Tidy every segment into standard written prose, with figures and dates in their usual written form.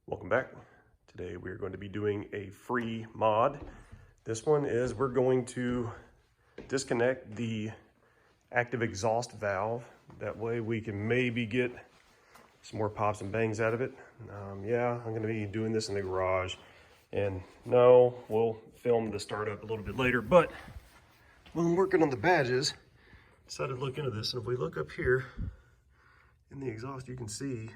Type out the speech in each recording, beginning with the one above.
Welcome back. Today we're going to be doing a free mod. This one is we're going to disconnect the active exhaust valve. That way we can maybe get some more pops and bangs out of it. Yeah, I'm going to be doing this in the garage. And no, we'll film the startup a little bit later, but when I'm working on the badges, I decided to look into this. And if we look up here in the exhaust, you can see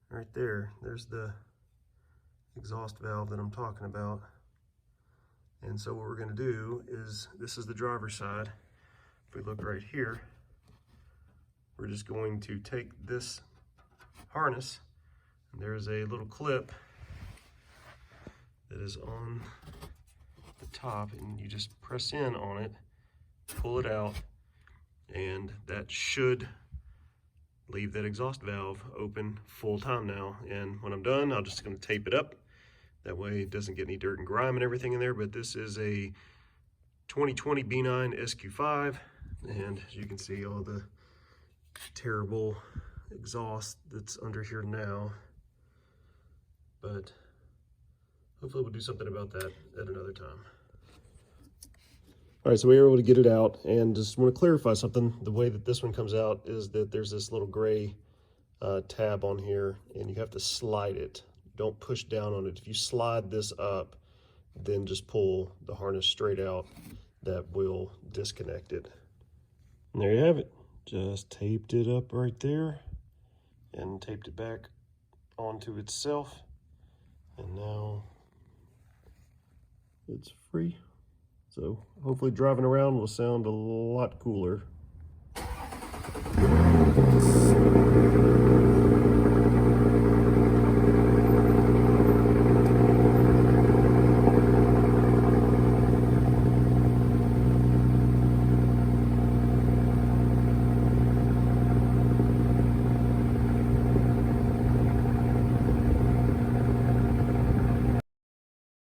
right there, there's the exhaust valve that I'm talking about. And so what we're going to do is, this is the driver's side. If we look right here, we're just going to take this harness, and there's a little clip that is on the top, and you just press in on it, pull it out, and that should leave that exhaust valve open full time now. And when I'm done, I'm just going to tape it up. That way it doesn't get any dirt and grime and everything in there. But this is a 2020 B9 SQ5, and as you can see, all the terrible exhaust that's under here now. But hopefully we'll do something about that at another time. All right, so we were able to get it out, and just want to clarify something. The way that this one comes out is that there's this little gray tab on here, and you have to slide it. Don't push down on it. If you slide this up, then just pull the harness straight out. That will disconnect it. And there you have it. Just taped it up right there and taped it back onto itself. And now it's free. So hopefully driving around will sound a lot cooler.